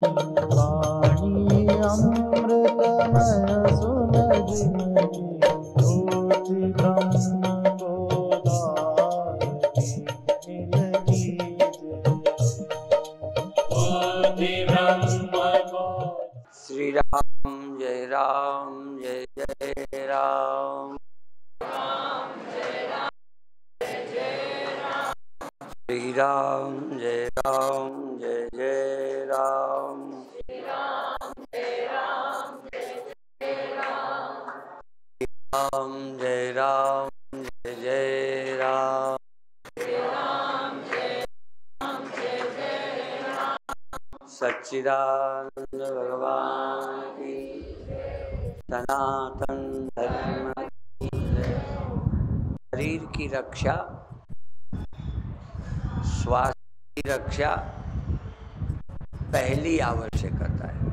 वाणी अमृतमय सुलगिनहि ज्योति ब्रह्म बोधायति मिलगी श्री राम जय जय राम। श्री राम जय जय राम। राम जय जय राम। सच्चिदानंद भगवान की सनातन धर्म की जय। शरीर की रक्षा, स्वास्थ्य की रक्षा पहली आवश्यकता है।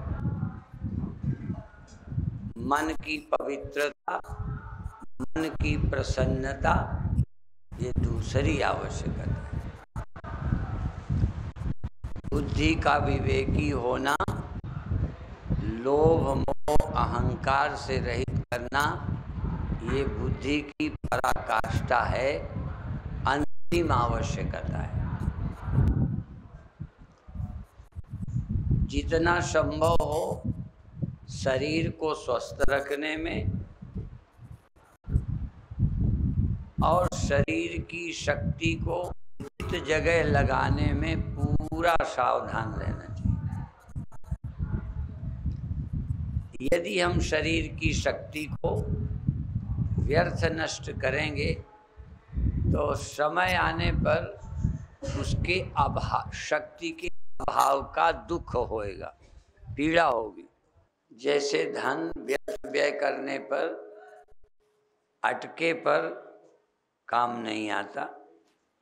मन की पवित्रता, मन की प्रसन्नता ये दूसरी आवश्यकता है। बुद्धि का विवेकी होना, लोभ मोह अहंकार से रहित करना, ये बुद्धि की पराकाष्ठा है, अंतिम आवश्यकता है। जितना संभव हो शरीर को स्वस्थ रखने में और शरीर की शक्ति को उचित जगह लगाने में पूरा सावधान रहना चाहिए। यदि हम शरीर की शक्ति को व्यर्थ नष्ट करेंगे तो समय आने पर उसके अभाव, शक्ति के अभाव का दुख होएगा, पीड़ा होगी। जैसे धन व्यर्थ व्यय करने पर, अटके पर काम नहीं आता,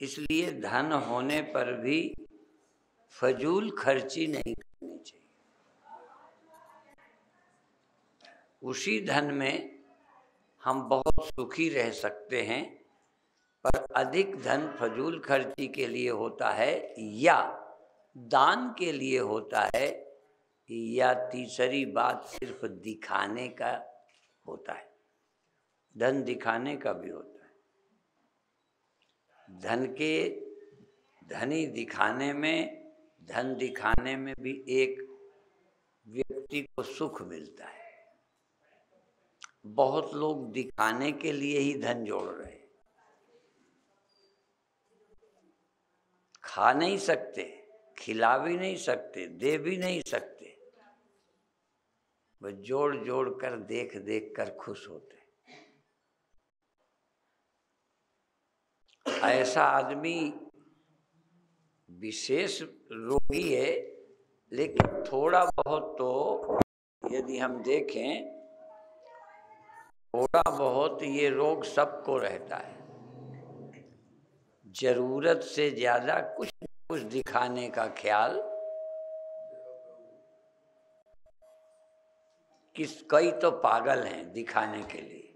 इसलिए धन होने पर भी फजूल खर्ची नहीं करनी चाहिए। उसी धन में हम बहुत सुखी रह सकते हैं, पर अधिक धन फजूल खर्ची के लिए होता है या दान के लिए होता है, या तीसरी बात सिर्फ दिखाने का होता है। धन दिखाने का भी होता है। धनी दिखाने में, धन दिखाने में भी एक व्यक्ति को सुख मिलता है। बहुत लोग दिखाने के लिए ही धन जोड़ रहे हैं। खा नहीं सकते, खिला भी नहीं सकते, दे भी नहीं सकते, वह जोड़ जोड़ कर देख देख कर खुश होते। ऐसा आदमी विशेष रोगी है, लेकिन थोड़ा बहुत तो यदि हम देखें, थोड़ा बहुत ये रोग सबको रहता है। जरूरत से ज्यादा कुछ दिखाने का ख्याल, कई तो पागल हैं दिखाने के लिए,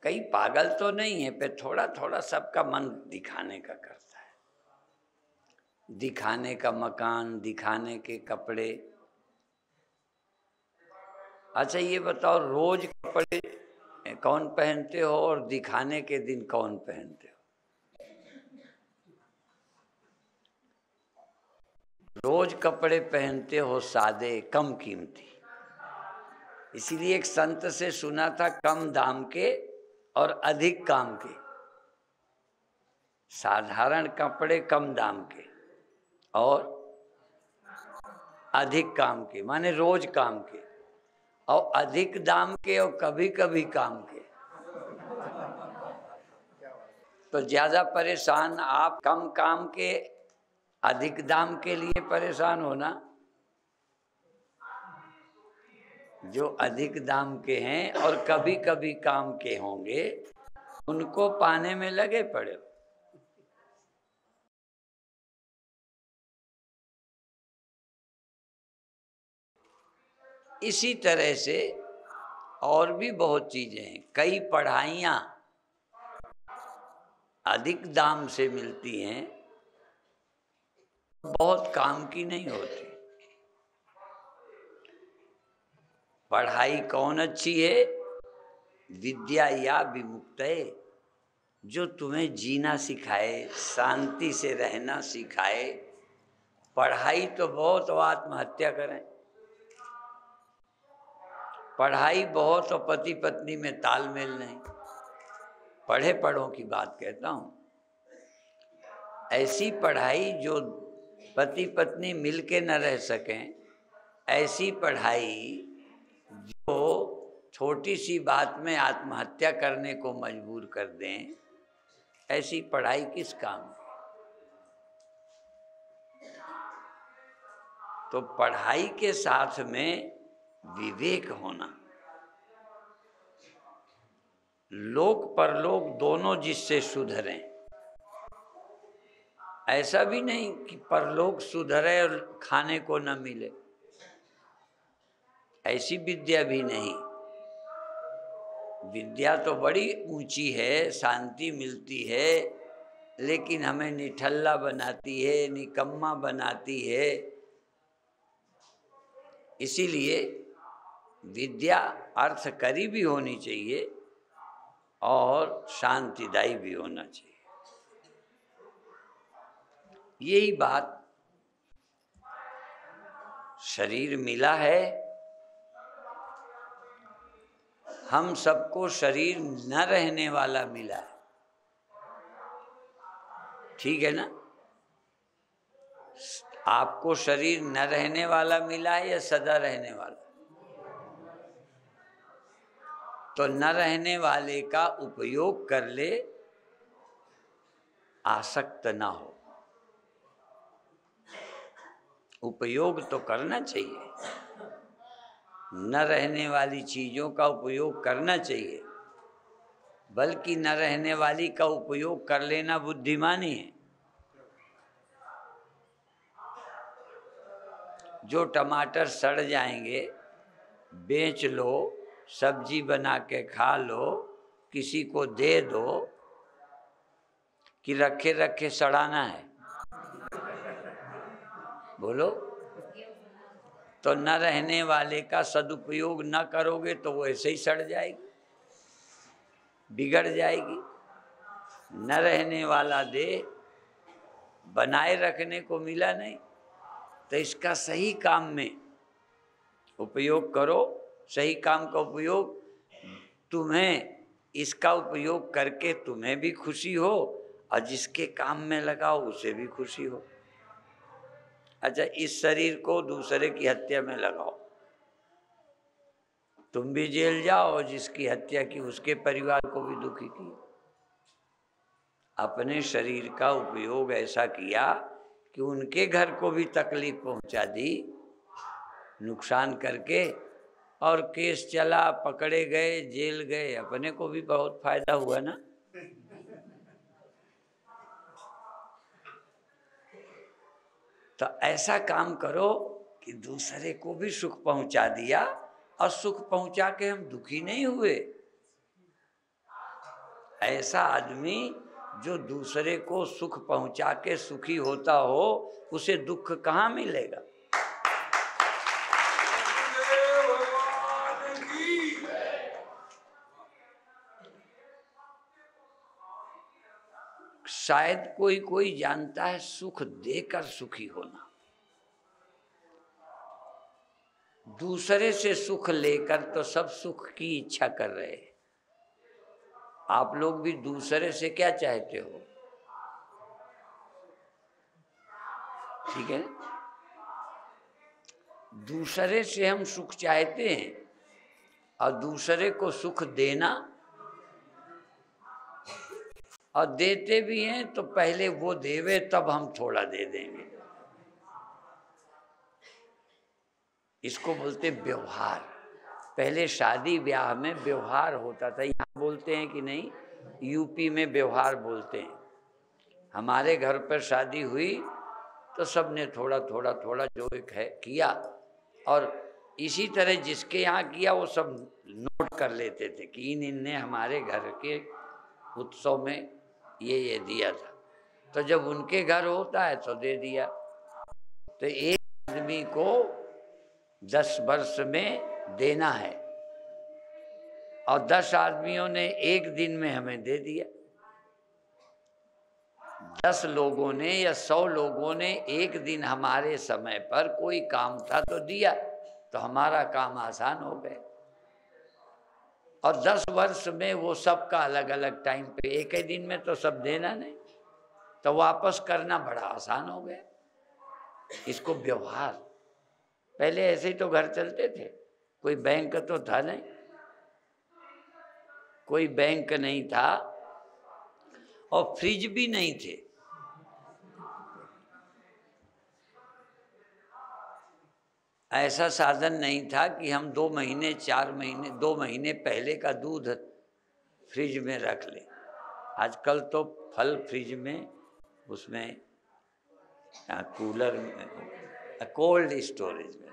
कई पागल तो नहीं है, पर थोड़ा थोड़ा सबका मन दिखाने का करता है। दिखाने का मकान, दिखाने के कपड़े। अच्छा ये बताओ, रोज कपड़े कौन पहनते हो और दिखाने के दिन कौन पहनते हो? रोज कपड़े पहनते हो सादे, कम कीमती। इसीलिए एक संत से सुना था, कम दाम के और अधिक काम के। साधारण कपड़े कम दाम के और अधिक काम के, माने रोज काम के, और अधिक दाम के और कभी कभी काम के। तो ज्यादा परेशान आप कम काम के अधिक दाम के लिए परेशान होना। जो अधिक दाम के हैं और कभी कभी काम के होंगे, उनको पाने में लगे पड़े। इसी तरह से और भी बहुत चीजें हैं। कई पढ़ाइयाँ अधिक दाम से मिलती हैं, बहुत काम की नहीं होती। पढ़ाई कौन अच्छी है? विद्या या विमुक्तये, जो तुम्हें जीना सिखाए, शांति से रहना सिखाए। पढ़ाई तो बहुत और आत्महत्या करें, पढ़ाई बहुत और पति पत्नी में तालमेल नहीं। पढ़े पढ़ों की बात कहता हूँ। ऐसी पढ़ाई जो पति पत्नी मिलके न रह सकें, ऐसी पढ़ाई जो छोटी सी बात में आत्महत्या करने को मजबूर कर दें, ऐसी पढ़ाई किस काम की? तो पढ़ाई के साथ में विवेक होना, लोक परलोक दोनों जिससे सुधरें। ऐसा भी नहीं कि परलोक सुधरे और खाने को न मिले, ऐसी विद्या भी नहीं। विद्या तो बड़ी ऊंची है, शांति मिलती है, लेकिन हमें निठल्ला बनाती है, निकम्मा बनाती है। इसीलिए विद्या अर्थकरी भी होनी चाहिए और शांतिदायी भी होना चाहिए। यही बात शरीर मिला है, हम सबको शरीर न रहने वाला मिला है, ठीक है ना? आपको शरीर न रहने वाला मिला है या सदा रहने वाला? तो न रहने वाले का उपयोग कर ले, आसक्त ना हो। उपयोग तो करना चाहिए, न रहने वाली चीज़ों का उपयोग करना चाहिए, बल्कि न रहने वाली का उपयोग कर लेना बुद्धिमानी है। जो टमाटर सड़ जाएंगे बेच लो, सब्जी बना के खा लो, किसी को दे दो, कि रखे रखे सड़ाना है? बोलो। तो न रहने वाले का सदुपयोग न करोगे तो वो ऐसे ही सड़ जाएगी, बिगड़ जाएगी। न रहने वाला दे, बनाए रखने को मिला नहीं, तो इसका सही काम में उपयोग करो। सही काम का उपयोग, तुम्हें इसका उपयोग करके तुम्हें भी खुशी हो और जिसके काम में लगाओ उसे भी खुशी हो। अच्छा, इस शरीर को दूसरे की हत्या में लगाओ, तुम भी जेल जाओ और जिसकी हत्या की उसके परिवार को भी दुखी किया। अपने शरीर का उपयोग ऐसा किया कि उनके घर को भी तकलीफ पहुंचा दी, नुकसान करके, और केस चला, पकड़े गए, जेल गए, अपने को भी बहुत फायदा हुआ ना। तो ऐसा काम करो कि दूसरे को भी सुख पहुंचा दिया, और सुख पहुंचा के हम दुखी नहीं हुए। ऐसा आदमी जो दूसरे को सुख पहुंचा के सुखी होता हो, उसे दुख कहाँ मिलेगा? शायद कोई कोई जानता है सुख देकर सुखी होना, दूसरे से सुख लेकर तो सब सुख की इच्छा कर रहे हैं। आप लोग भी दूसरे से क्या चाहते हो? ठीक है, दूसरे से हम सुख चाहते हैं, और दूसरे को सुख देना, और देते भी हैं तो पहले वो देवे तब हम थोड़ा दे देंगे। इसको बोलते व्यवहार। पहले शादी ब्याह में व्यवहार होता था, यहाँ बोलते हैं कि नहीं, यूपी में व्यवहार बोलते हैं। हमारे घर पर शादी हुई तो सबने थोड़ा थोड़ा थोड़ा जो एक है किया, और इसी तरह जिसके यहाँ किया वो सब नोट कर लेते थे कि इनने हमारे घर के उत्सव में ये दिया था, तो जब उनके घर होता है तो दे दिया। तो एक आदमी को 10 वर्ष में देना है, और 10 आदमियों ने एक दिन में हमें दे दिया, 10 लोगों ने या 100 लोगों ने एक दिन हमारे समय पर कोई काम था तो दिया, तो हमारा काम आसान हो गया। और 10 वर्ष में वो सबका अलग अलग टाइम पे, एक ही दिन में तो सब देना नहीं, तो वापस करना बड़ा आसान हो गया। इसको व्यवहार, पहले ऐसे ही तो घर चलते थे, कोई बैंक तो था नहीं, कोई बैंक नहीं था और फ्रिज भी नहीं थे। ऐसा साधन नहीं था कि हम 2 महीने 4 महीने 2 महीने पहले का दूध फ्रिज में रख लें। आजकल तो फल फ्रिज में, उसमें कूलर में, कोल्ड स्टोरेज में।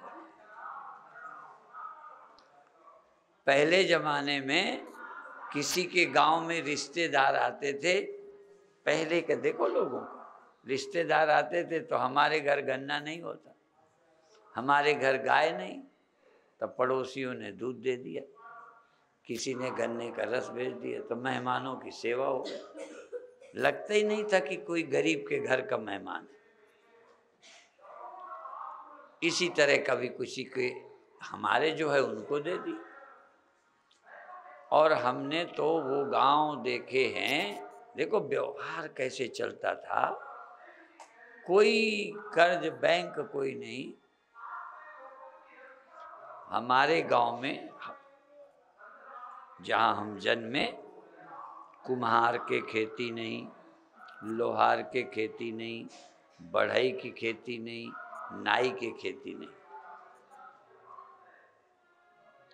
पहले जमाने में किसी के गांव में रिश्तेदार आते थे, पहले के देखो लोगों को, रिश्तेदार आते थे तो हमारे घर गन्ना नहीं होता, हमारे घर गाय नहीं, तो पड़ोसियों ने दूध दे दिया, किसी ने गन्ने का रस भेज दिया, तो मेहमानों की सेवा हो गई। लगता ही नहीं था कि कोई गरीब के घर का मेहमान है। इसी तरह कभी किसी के हमारे जो है उनको दे दी। और हमने तो वो गांव देखे हैं, देखो व्यवहार कैसे चलता था, कोई कर्ज बैंक कोई नहीं। हमारे गांव में जहाँ हम जन्मे, कुम्हार के खेती नहीं, लोहार के खेती नहीं, बढ़ई की खेती नहीं, नाई के खेती नहीं,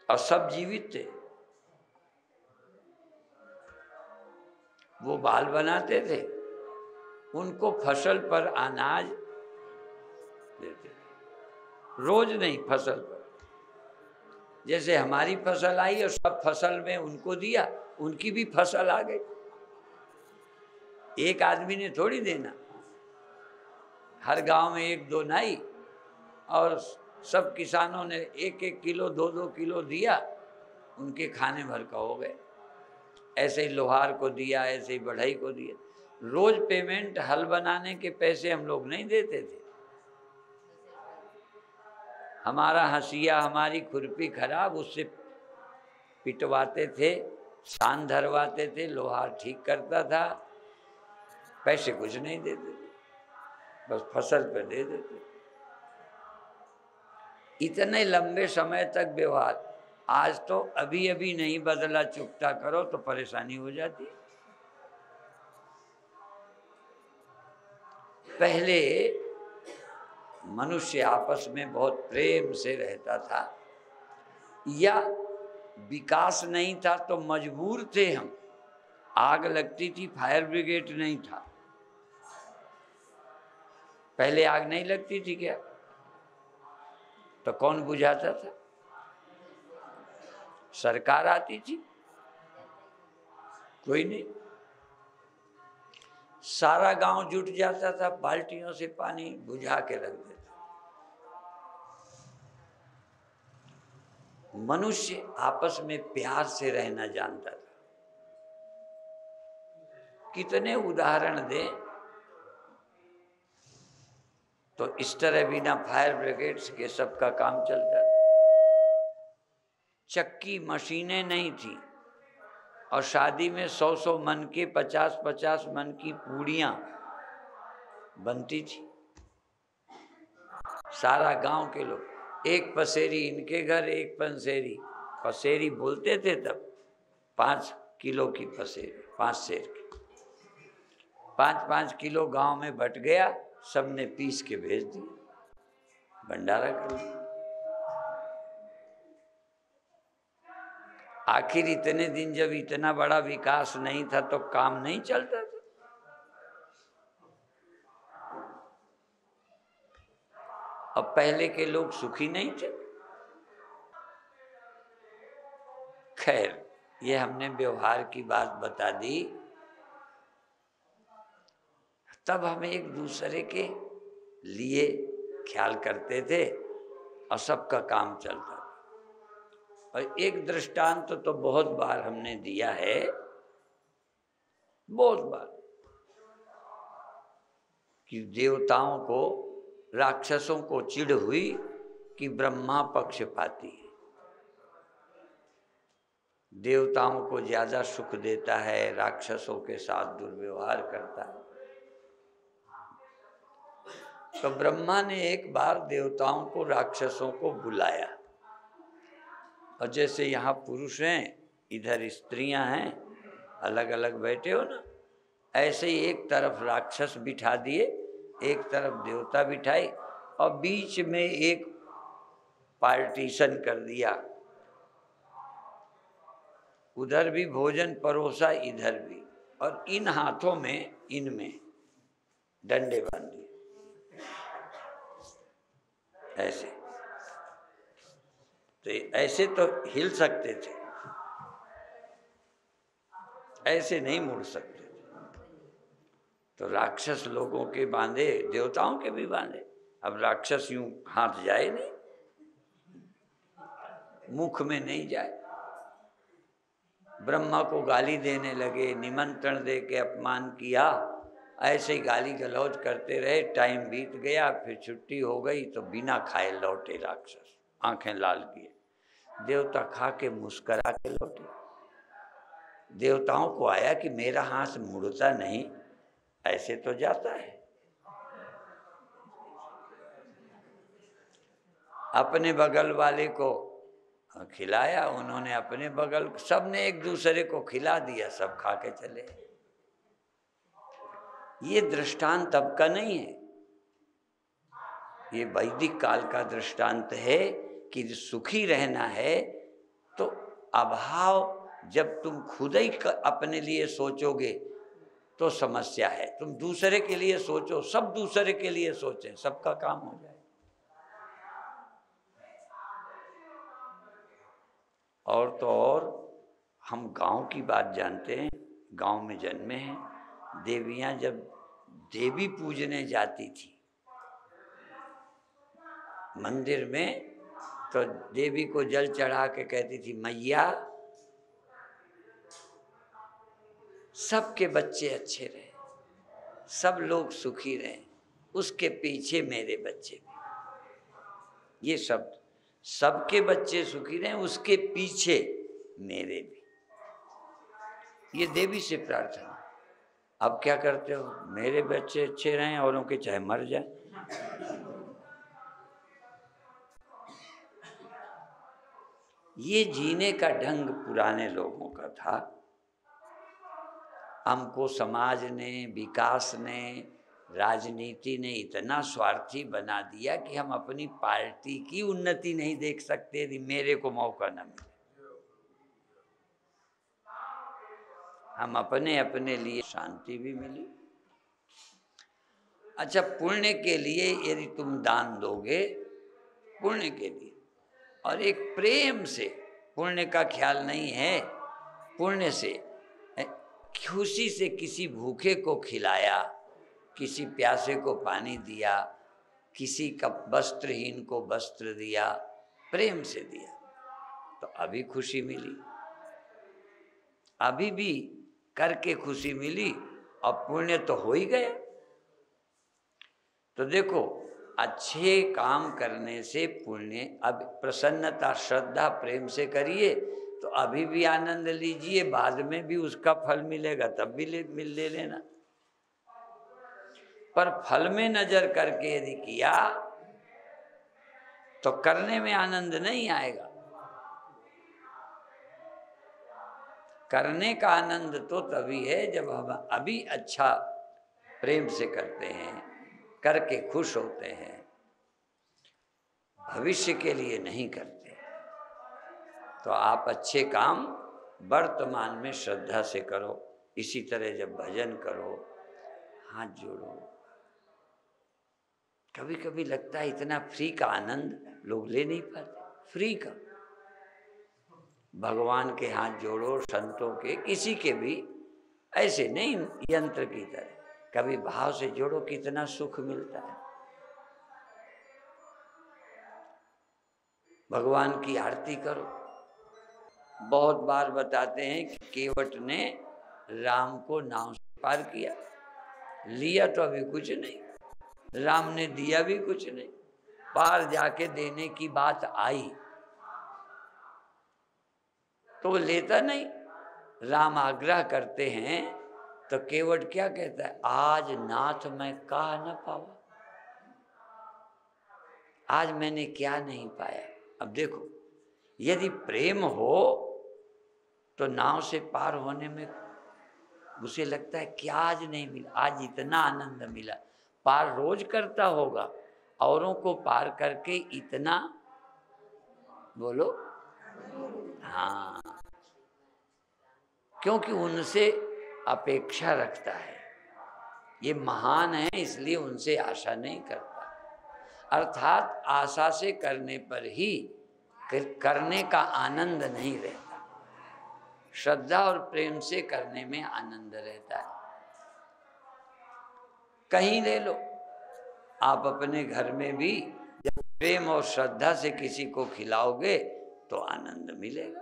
और सब जीवित थे। वो बाल बनाते थे, उनको फसल पर अनाज देते थे, रोज नहीं, फसल पर। जैसे हमारी फसल आई और सब फसल में उनको दिया, उनकी भी फसल आ गई। एक आदमी ने थोड़ी देना, हर गांव में 1-2 नाई, और सब किसानों ने 1-1 किलो 2-2 किलो दिया, उनके खाने भर का हो गए। ऐसे ही लोहार को दिया, ऐसे ही बढ़ई को दिया। रोज पेमेंट, हल बनाने के पैसे हम लोग नहीं देते थे। हमारा हंसिया, हमारी खुरपी खराब, उससे पिटवाते थे, सान धरवाते थे, लोहार ठीक करता था, पैसे कुछ नहीं देते थे, बस फसल पे दे देते। इतने लंबे समय तक व्यवहार। आज तो अभी अभी नहीं बदला, चुकता करो तो परेशानी हो जाती। पहले मनुष्य आपस में बहुत प्रेम से रहता था, या विकास नहीं था तो मजबूर थे हम, आग लगती थी, फायर ब्रिगेड नहीं था। पहले आग नहीं लगती थी क्या? तो कौन बुझाता था? सरकार आती थी? कोई नहीं। सारा गांव जुट जाता था, बाल्टियों से पानी बुझा के रख देता। मनुष्य आपस में प्यार से रहना जानता था। कितने उदाहरण दें, तो इस तरह बिना फायर ब्रिगेड्स के सबका काम चलता था। चक्की मशीनें नहीं थी, और शादी में 100-100 मन के, 50-50 मन की पूड़ियाँ बनती थी। सारा गांव के लोग, एक पसेरी इनके घर, एक पंसेरी, पसेरी बोलते थे तब, 5 किलो की पसेरी, 5 सेर की, 5-5 किलो गांव में बट गया, सबने पीस के भेज दिया, भंडारा कर लिया। आखिर इतने दिन जब इतना बड़ा विकास नहीं था तो काम नहीं चलता था। अब पहले के लोग सुखी नहीं थे। खैर, ये हमने व्यवहार की बात बता दी। तब हम एक दूसरे के लिए ख्याल करते थे और सबका काम चलता था। और एक दृष्टांत तो बहुत बार हमने दिया है, बहुत बार, कि देवताओं को, राक्षसों को चिढ़ हुई कि ब्रह्मा पक्षपाती है, देवताओं को ज्यादा सुख देता है, राक्षसों के साथ दुर्व्यवहार करता है। तो ब्रह्मा ने एक बार देवताओं को, राक्षसों को बुलाया, और जैसे यहाँ पुरुष हैं, इधर स्त्रियां हैं, अलग अलग बैठे हो ना, ऐसे ही एक तरफ राक्षस बिठा दिए, एक तरफ देवता बिठाई, और बीच में एक पार्टीशन कर दिया, उधर भी भोजन परोसा, इधर भी, और इन हाथों में, इनमें डंडे बांध दिए, ऐसे। तो ऐसे तो हिल सकते थे, ऐसे नहीं मुड़ सकते थे। तो राक्षस लोगों के बांधे, देवताओं के भी बांधे। अब राक्षस यूं हाथ जाए नहीं, मुख में नहीं जाए। ब्रह्मा को गाली देने लगे, निमंत्रण दे के अपमान किया, ऐसे ही गाली गलौज करते रहे। टाइम बीत गया, फिर छुट्टी हो गई तो बिना खाए लौटे राक्षस, आंखें लाल किए। देवता खा के मुस्करा के लौटे। देवताओं को आया कि मेरा हाथ मुड़ता नहीं, ऐसे तो जाता है। अपने बगल वाले को खिलाया, उन्होंने अपने बगल, सबने एक दूसरे को खिला दिया, सब खा के चले। ये दृष्टांत अब का नहीं है, ये वैदिक काल का दृष्टांत है कि सुखी रहना है तो अभाव, जब तुम खुद ही अपने लिए सोचोगे तो समस्या है। तुम दूसरे के लिए सोचो, सब दूसरे के लिए सोचें, सबका काम हो जाए। और तो और हम गांव की बात जानते हैं, गांव में जन्मे हैं। देवियां जब देवी पूजने जाती थी मंदिर में, तो देवी को जल चढ़ा के कहती थी, मैया सबके बच्चे अच्छे रहे, सब लोग सुखी रहे, उसके पीछे मेरे बच्चे भी। ये शब्द, सबके बच्चे सुखी रहे, उसके पीछे मेरे भी, ये देवी से प्रार्थना। अब क्या करते हो, मेरे बच्चे अच्छे रहें, औरों के चाहे मर जाए। ये जीने का ढंग पुराने लोगों का था। हमको समाज ने, विकास ने, राजनीति ने इतना स्वार्थी बना दिया कि हम अपनी पार्टी की उन्नति नहीं देख सकते यदि मेरे को मौका न मिले। हम अपने अपने लिए, शांति भी मिली। अच्छा, पुण्य के लिए यदि तुम दान दोगे, पुण्य के लिए, और एक प्रेम से, पुण्य का ख्याल नहीं है, पुण्य से, खुशी से किसी भूखे को खिलाया, किसी प्यासे को पानी दिया, किसी का वस्त्रहीन को वस्त्र दिया, प्रेम से दिया, तो अभी खुशी मिली, अभी भी करके खुशी मिली, और पुण्य तो हो ही गया। तो देखो, अच्छे काम करने से पुण्य, अब प्रसन्नता, श्रद्धा, प्रेम से करिए तो अभी भी आनंद लीजिए, बाद में भी उसका फल मिलेगा, तब भी ले लेना। पर फल में नजर करके यदि किया तो करने में आनंद नहीं आएगा। करने का आनंद तो तभी है जब हम अभी अच्छा प्रेम से करते हैं, करके खुश होते हैं, भविष्य के लिए नहीं करते। तो आप अच्छे काम वर्तमान में श्रद्धा से करो। इसी तरह जब भजन करो, हाथ जोड़ो। कभी कभी लगता है इतना फ्री का आनंद लोग ले नहीं पाते, फ्री का। भगवान के हाथ जोड़ो, संतों के, किसी के भी, ऐसे नहीं यंत्र की तरह, कभी भाव से जोड़ो, कितना सुख मिलता है। भगवान की आरती करो, बहुत बार बताते हैं कि केवट ने राम को नाव से पार किया, लिया तो अभी कुछ नहीं, राम ने दिया भी कुछ नहीं, पार जाके देने की बात आई तो वो लेता नहीं। राम आग्रह करते हैं तो केवट क्या कहता है, आज नाथ मैं कहा न पावा, आज मैंने क्या नहीं पाया। अब देखो, यदि प्रेम हो तो नाव से पार होने में उसे लगता है कि आज नहीं मिला, आज इतना आनंद मिला। पार रोज करता होगा, औरों को पार करके इतना, बोलो हाँ, क्योंकि उनसे अपेक्षा रखता है, ये महान है इसलिए उनसे आशा नहीं करता। अर्थात आशा से करने पर ही करने का आनंद नहीं रहता, श्रद्धा और प्रेम से करने में आनंद रहता है। कहीं ले लो, आप अपने घर में भी जब प्रेम और श्रद्धा से किसी को खिलाओगे तो आनंद मिलेगा।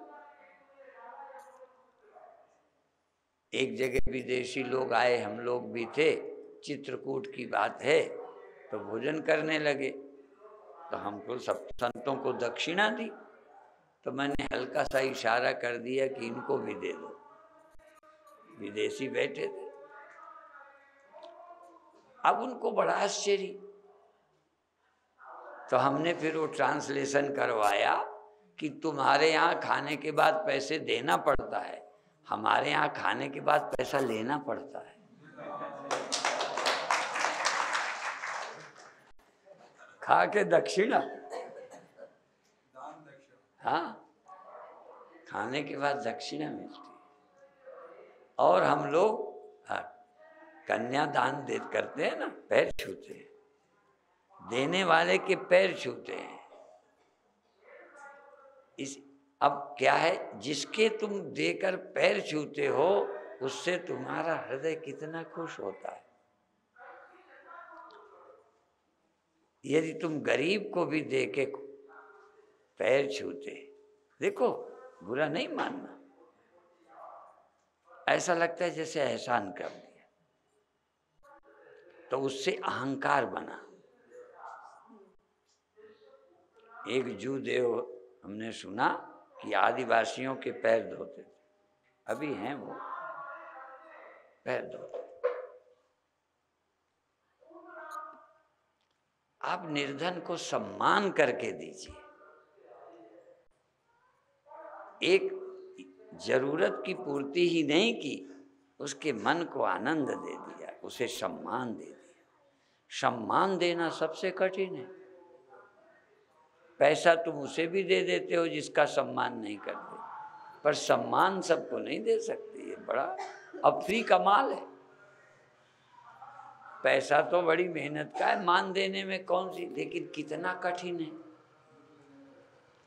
एक जगह विदेशी लोग आए, हम लोग भी थे, चित्रकूट की बात है, तो भोजन करने लगे तो हमको सब संतों को दक्षिणा दी, तो मैंने हल्का सा इशारा कर दिया कि इनको भी दे दो। विदेशी बैठे थे, अब उनको बड़ा आश्चर्य, तो हमने फिर वो ट्रांसलेशन करवाया कि तुम्हारे यहाँ खाने के बाद पैसे देना पड़ता है, हमारे यहाँ खाने के बाद पैसा लेना पड़ता है। खा के दक्षिणा, हाँ, खाने के बाद दक्षिणा मिलती है। और हम लोग कन्यादान दे करते हैं ना, पैर छूते हैं, देने वाले के पैर छूते हैं। इस अब क्या है, जिसके तुम देकर पैर छूते हो उससे तुम्हारा हृदय कितना खुश होता है। यदि तुम गरीब को भी दे के पैर छूते, देखो बुरा नहीं मानना, ऐसा लगता है जैसे एहसान कर दिया, तो उससे अहंकार बना। एक जू देव हमने सुना कि आदिवासियों के पैर धोते थे, अभी हैं वो पैर धोते। आप निर्धन को सम्मान करके दीजिए, एक जरूरत की पूर्ति ही नहीं की, उसके मन को आनंद दे दिया, उसे सम्मान दे दिया। सम्मान देना सबसे कठिन है। पैसा तुम उसे भी दे देते हो जिसका सम्मान नहीं करते, पर सम्मान सबको नहीं दे सकते, ये बड़ा अफ्री कमाल है। पैसा तो बड़ी मेहनत का है, मान देने में कौन सी, लेकिन कितना कठिन है।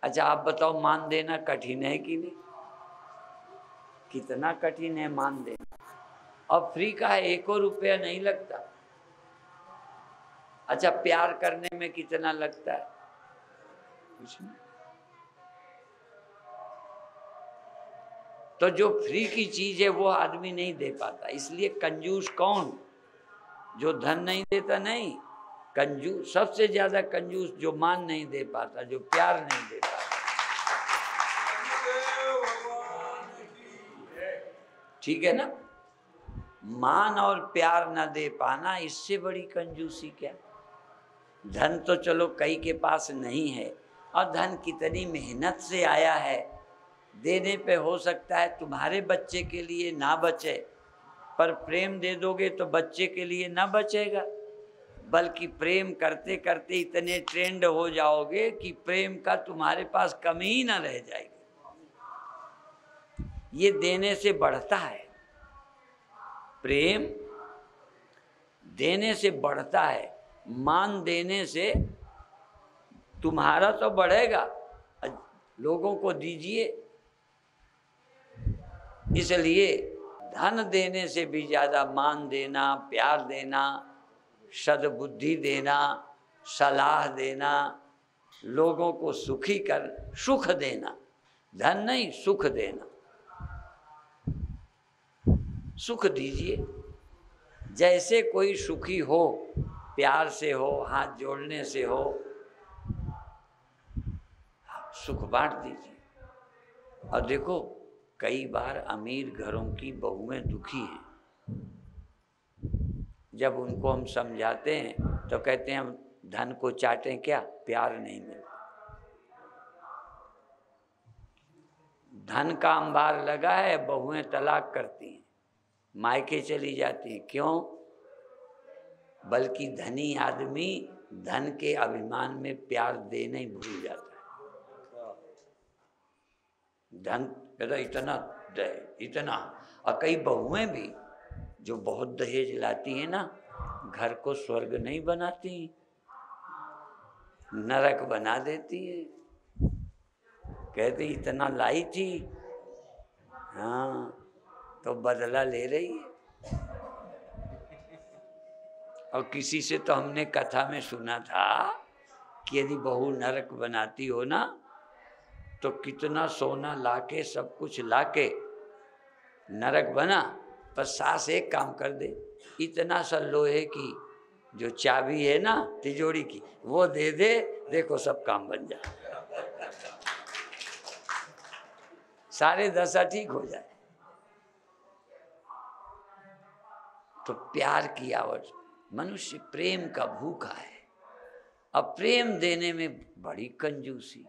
अच्छा आप बताओ, मान देना कठिन है कि नहीं? कितना कठिन है मान देना। अब फ्री का है, 1 रुपया नहीं लगता। अच्छा प्यार करने में कितना लगता है? कुछ नहीं। तो जो फ्री की चीज है वो आदमी नहीं दे पाता। इसलिए कंजूस कौन? जो धन नहीं देता नहीं, कंजूस सबसे ज्यादा कंजूस जो मान नहीं दे पाता, जो प्यार नहीं दे पाता। ठीक है ना? मान और प्यार ना दे पाना, इससे बड़ी कंजूसी क्या? धन तो चलो कई के पास नहीं है, और धन कितनी मेहनत से आया है, देने पे हो सकता है तुम्हारे बच्चे के लिए ना बचे, पर प्रेम दे दोगे तो बच्चे के लिए ना बचेगा, बल्कि प्रेम करते करते इतने ट्रेंड हो जाओगे कि प्रेम का तुम्हारे पास कमी ही ना रह जाएगी। ये देने से बढ़ता है, प्रेम देने से बढ़ता है, मान देने से तुम्हारा तो बढ़ेगा, लोगों को दीजिए। इसलिए धन देने से भी ज्यादा मान देना, प्यार देना, सद्बुद्धि देना, सलाह देना, लोगों को सुखी कर सुख देना, धन नहीं, सुख देना। सुख दीजिए, जैसे कोई सुखी हो, प्यार से हो, हाथ जोड़ने से हो, सुख बांट दीजिए। और देखो, कई बार अमीर घरों की बहुएं दुखी हैं। जब उनको हम समझाते हैं तो कहते हैं हम धन को चाटें क्या, प्यार नहीं मिलता। धन का अंबार लगा है, बहुएं तलाक करती हैं, मायके चली जाती हैं। क्यों? बल्कि धनी आदमी धन के अभिमान में प्यार देना ही भूल जाता है। धन कहता इतना दे, इतना। और कई बहुएं भी जो बहुत दहेज लाती है ना, घर को स्वर्ग नहीं बनाती, नरक बना देती है। कहते इतना लाई थी, हाँ, तो बदला ले रही है। और किसी से तो हमने कथा में सुना था कि यदि बहू नरक बनाती हो ना, तो कितना सोना लाके, सब कुछ लाके नरक बना, पर सास एक काम कर दे, इतना सा लोहे की जो चाबी है ना तिजोरी की, वो दे दे, देखो सब काम बन जाए, सारे दशा ठीक हो जाए। तो प्यार की आवश्यकता, मनुष्य प्रेम का भूखा है। अब प्रेम देने में बड़ी कंजूसी,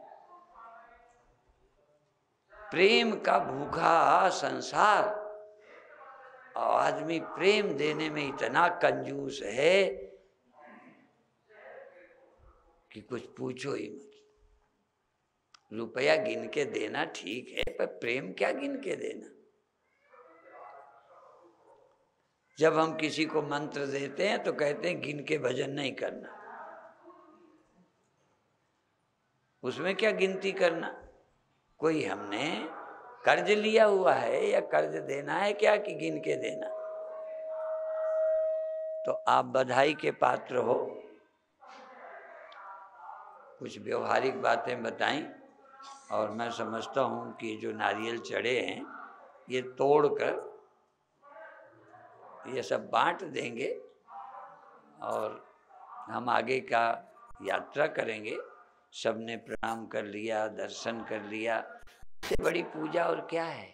प्रेम का भूखा संसार, और आदमी प्रेम देने में इतना कंजूस है कि कुछ पूछो ही मत। रुपया गिन के देना ठीक है, पर प्रेम क्या गिन के देना। जब हम किसी को मंत्र देते हैं तो कहते हैं गिन के भजन नहीं करना। उसमें क्या गिनती करना? कोई हमने कर्ज लिया हुआ है या कर्ज देना है क्या कि गिन के देना? तो आप बधाई के पात्र हो। कुछ व्यवहारिक बातें बताएं, और मैं समझता हूँ कि जो नारियल चढ़े हैं ये तोड़कर ये सब बांट देंगे और हम आगे का यात्रा करेंगे। सबने प्रणाम कर लिया, दर्शन कर लिया, इससे बड़ी पूजा और क्या है।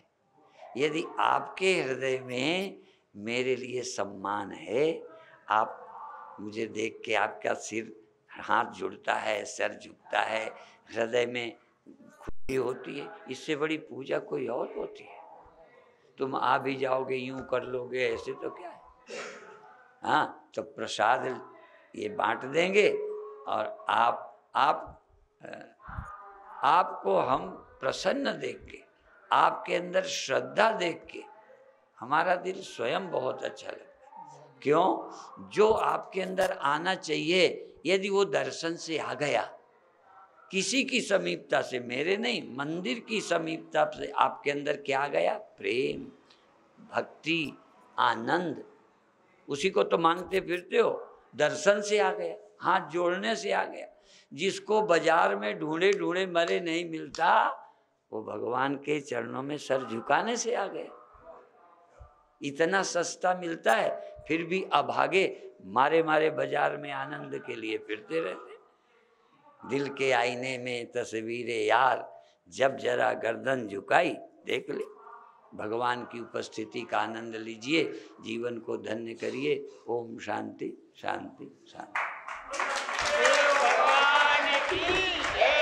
यदि आपके हृदय में मेरे लिए सम्मान है, आप मुझे देख के आपका सिर, हाथ जुड़ता है, सर झुकता है, हृदय में खुशी होती है, इससे बड़ी पूजा कोई और होती है? तुम आ भी जाओगे, यूं कर लोगे, ऐसे तो क्या है। हाँ, तो प्रसाद ये बांट देंगे और आपको हम प्रसन्न देख के, आपके अंदर श्रद्धा देख के हमारा दिल स्वयं बहुत अच्छा लगता है। क्यों? जो आपके अंदर आना चाहिए, यदि वो दर्शन से आ गया, किसी की समीपता से, मेरे नहीं, मंदिर की समीपता से आपके अंदर क्या आ गया? प्रेम, भक्ति, आनंद। उसी को तो मांगते फिरते हो। दर्शन से आ गया, हाथ जोड़ने से आ गया। जिसको बाजार में ढूंढे ढूंढे मरे नहीं मिलता, वो भगवान के चरणों में सर झुकाने से आ गया। इतना सस्ता मिलता है, फिर भी अभागे मारे मारे बाजार में आनंद के लिए फिरते रहते। दिल के आईने में तस्वीरें यार, जब जरा गर्दन झुकाई देख ले। भगवान की उपस्थिति का आनंद लीजिए, जीवन को धन्य करिए। ओम शांति शांति शांति। भगवान की जय।